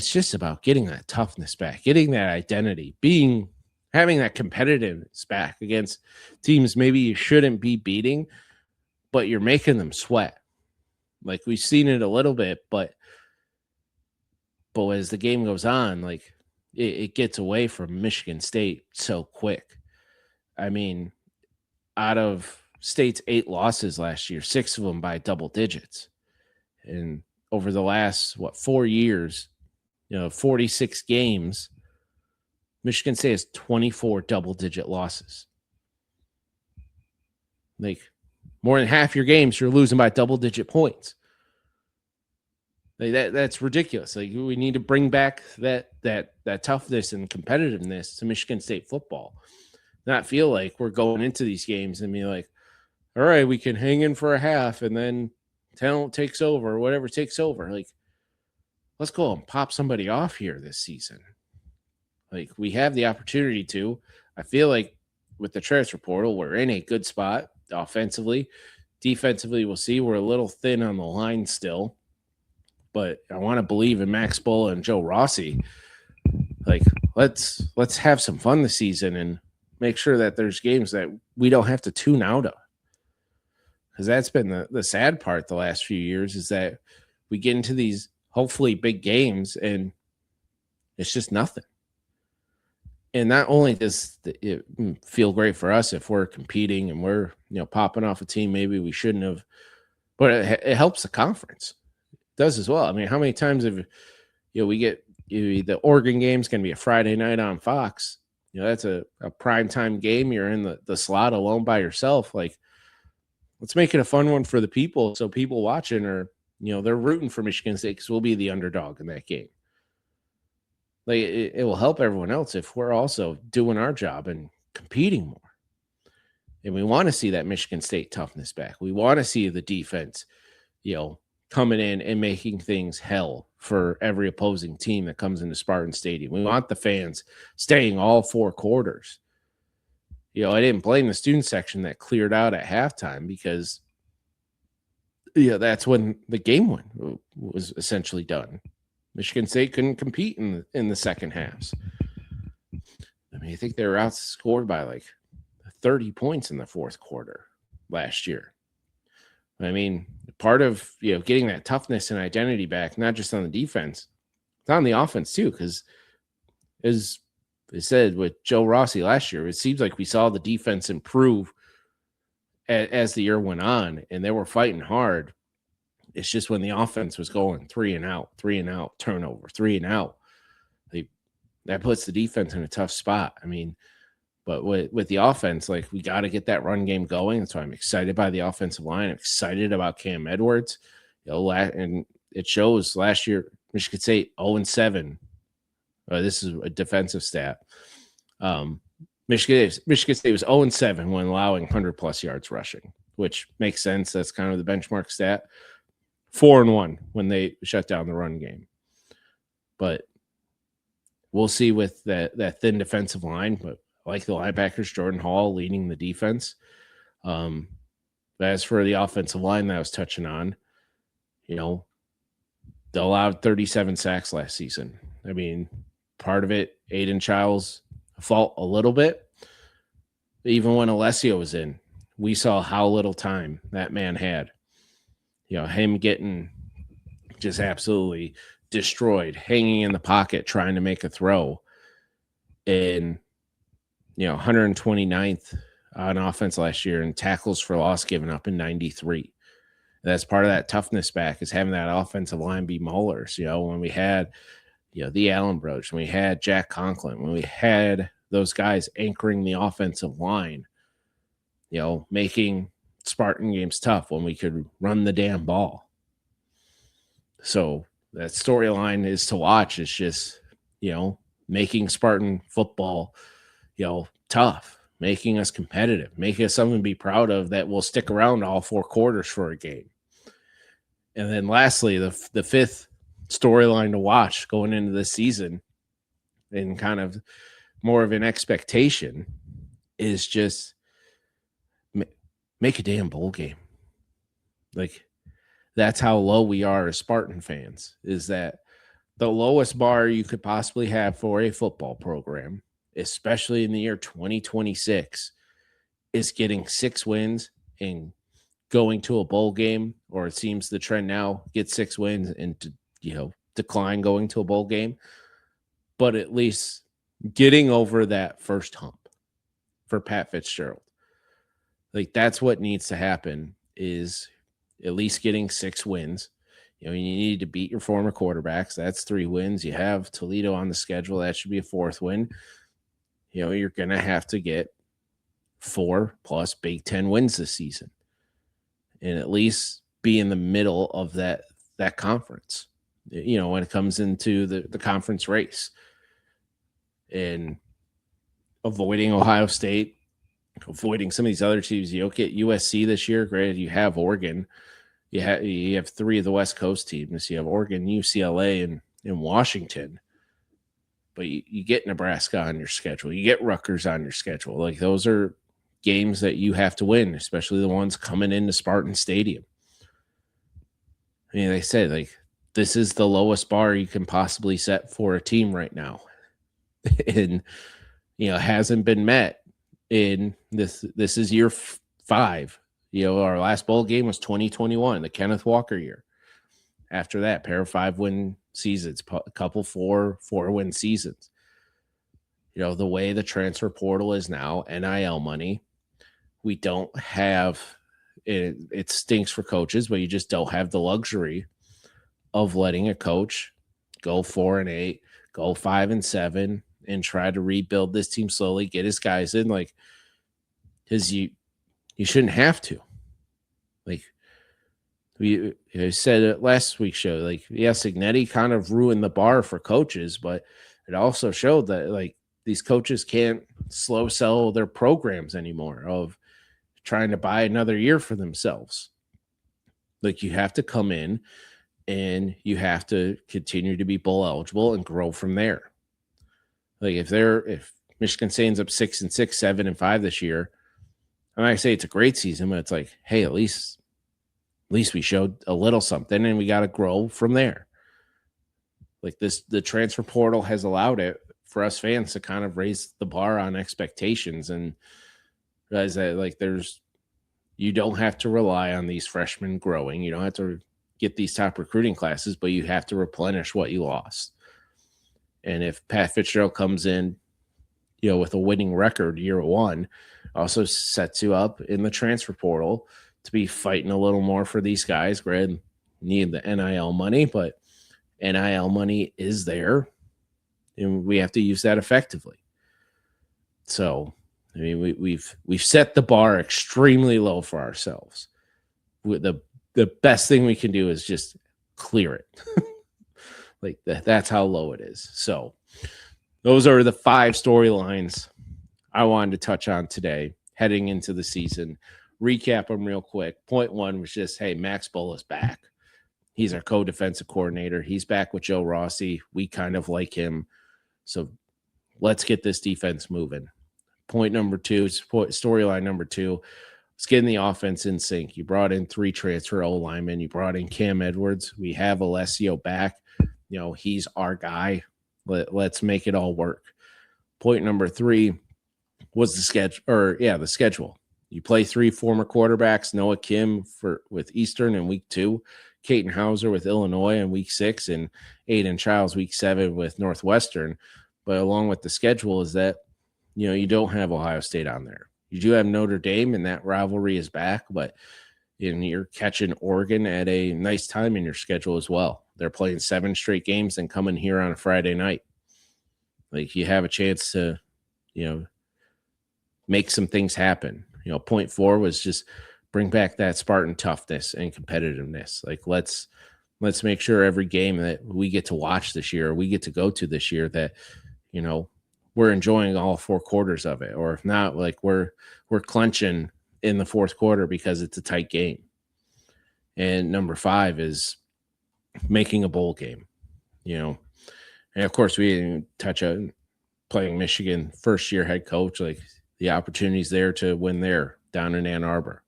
it's just about getting that toughness back, getting that identity, having that competitiveness back against teams maybe you shouldn't be beating, but you're making them sweat. Like we've seen it a little bit, but as the game goes on, like it gets away from Michigan State so quick. I mean, out of State's 8 losses last year, 6 of them by double digits. And over the last 4 years, 46 games, Michigan State has 24 double-digit losses. Like more than half your games, you're losing by double-digit points. Like that's ridiculous. Like we need to bring back that toughness and competitiveness to Michigan State football. Not feel like we're going into these games and be like, all right, we can hang in for a half and then talent takes over, or whatever takes over. Like, let's go and pop somebody off here this season. Like we have the opportunity to. I feel like with the transfer portal, we're in a good spot offensively. Defensively, we'll see. We're a little thin on the line still, but I want to believe in Max Bull and Joe Rossi. Like let's have some fun this season and make sure that there's games that we don't have to tune out of. Because that's been the sad part the last few years is that we get into these hopefully big games and it's just nothing. And not only does it feel great for us if we're competing and we're popping off a team maybe we shouldn't have, but it helps the conference. It does as well. I mean, how many times have we get the Oregon game's going to be a Friday night on Fox? That's a prime time game. You're in the slot alone by yourself. Like, let's make it a fun one for the people. So people watching are, they're rooting for Michigan State because we'll be the underdog in that game. Like it will help everyone else if we're also doing our job and competing more. And we want to see that Michigan State toughness back. We want to see the defense, coming in and making things hell for every opposing team that comes into Spartan Stadium. We want the fans staying all 4 quarters. I didn't blame the student section that cleared out at halftime because, that's when the game was essentially done. Michigan State couldn't compete in the second halves. I mean, I think they were outscored by like 30 points in the fourth quarter last year. I mean, part of getting that toughness and identity back, not just on the defense, it's on the offense too. Because as I said with Joe Rossi last year, it seems like we saw the defense improve as the year went on, and they were fighting hard. It's just when the offense was going 3 and out, turnover, 3 and out, that puts the defense in a tough spot. I mean, but with the offense, like we got to get that run game going. That's why I'm excited by the offensive line. I'm excited about Cam Edwards. And it shows last year, Michigan State 0-7. This is a defensive stat. Michigan State was 0-7 when allowing 100-plus yards rushing, which makes sense. That's kind of the benchmark stat. 4-1 when they shut down the run game. But we'll see with that thin defensive line. But I like the linebackers, Jordan Hall leading the defense. As for the offensive line that I was touching on, they allowed 37 sacks last season. I mean, part of it, Aidan Chiles' fault a little bit. Even when Alessio was in, we saw how little time that man had. Him getting just absolutely destroyed, hanging in the pocket, trying to make a throw. And, 129th on offense last year and tackles for loss given up in 93. That's part of that toughness back is having that offensive line be maulers. When we had, the Allen Broach, when we had Jack Conklin, when we had those guys anchoring the offensive line, making Spartan games tough when we could run the damn ball. So that storyline is to watch. It's just, making Spartan football, tough, making us competitive, making us something to be proud of that will stick around all 4 quarters for a game. And then lastly, the fifth storyline to watch going into this season and kind of more of an expectation is just make a damn bowl game. Like, that's how low we are as Spartan fans, is that the lowest bar you could possibly have for a football program, especially in the year 2026, is getting 6 wins and going to a bowl game, or it seems the trend now, get 6 wins and decline going to a bowl game, but at least getting over that first hump for Pat Fitzgerald. Like, that's what needs to happen, is at least getting 6 wins. You need to beat your former quarterbacks. That's 3 wins. You have Toledo on the schedule. That should be a 4th win. You're going to have to get 4 plus Big Ten wins this season and at least be in the middle of that conference, when it comes into the conference race, and avoiding Ohio State, avoiding some of these other teams. You don't get USC this year. Granted, you have Oregon. You have 3 of the West Coast teams. You have Oregon, UCLA, and Washington. But you get Nebraska on your schedule. You get Rutgers on your schedule. Like, those are games that you have to win, especially the ones coming into Spartan Stadium. I mean, they said, like, this is the lowest bar you can possibly set for a team right now. And, hasn't been met in this. This is year 5. Our last bowl game was 2021, the Kenneth Walker year. After that, pair of 5-win seasons, a couple 4-win seasons. The way the transfer portal is now, NIL money, we don't have it. It stinks for coaches, but you just don't have the luxury of letting a coach go 4-8, go 5-7, and try to rebuild this team slowly, get his guys in. Like, because you shouldn't have to. Like, we said it last week's show, like, yes, Ignetti kind of ruined the bar for coaches, but it also showed that, like, these coaches can't slow sell their programs anymore of trying to buy another year for themselves. Like, you have to come in and you have to continue to be bowl eligible and grow from there. Like, if Michigan State ends up 6-6, 7-5 this year, and I say it's a great season, but it's like, hey, at least we showed a little something, and we got to grow from there. Like, the transfer portal has allowed it for us fans to kind of raise the bar on expectations and realize that, like, you don't have to rely on these freshmen growing. You don't have to get these top recruiting classes, but you have to replenish what you lost. And if Pat Fitzgerald comes in, with a winning record year 1, also sets you up in the transfer portal to be fighting a little more for these guys. Granted, need the NIL money, but NIL money is there, and we have to use that effectively. So, I mean, we've set the bar extremely low for ourselves. The best thing we can do is just clear it. Like, that's how low it is. So, those are the 5 storylines I wanted to touch on today, heading into the season. Recap them real quick. Point 1 was just, hey, Max Bull is back. He's our co-defensive coordinator. He's back with Joe Rossi. We kind of like him. So let's get this defense moving. Point number 2, storyline number 2, let's get the offense in sync. You brought in 3 transfer O-linemen. You brought in Cam Edwards. We have Alessio back. He's our guy. Let's make it all work. Point number 3 was the schedule. You play 3 former quarterbacks, Noah Kim with Eastern in week 2, Caton Hauser with Illinois in week 6, and Aiden Childs week 7 with Northwestern. But along with the schedule is that, you don't have Ohio State on there. You do have Notre Dame, and that rivalry is back, but you're catching Oregon at a nice time in your schedule as well. They're playing 7 straight games and coming here on a Friday night. Like, you have a chance to, make some things happen. Point 4 was just bring back that Spartan toughness and competitiveness. Like, let's make sure every game that we get to watch this year, or we get to go to this year, that, we're enjoying all 4 quarters of it. Or if not, like, we're clenching in the 4th quarter because it's a tight game. And number 5 is making a bowl game, and of course we didn't touch on playing Michigan, first year head coach, like the opportunities there to win there down in Ann Arbor.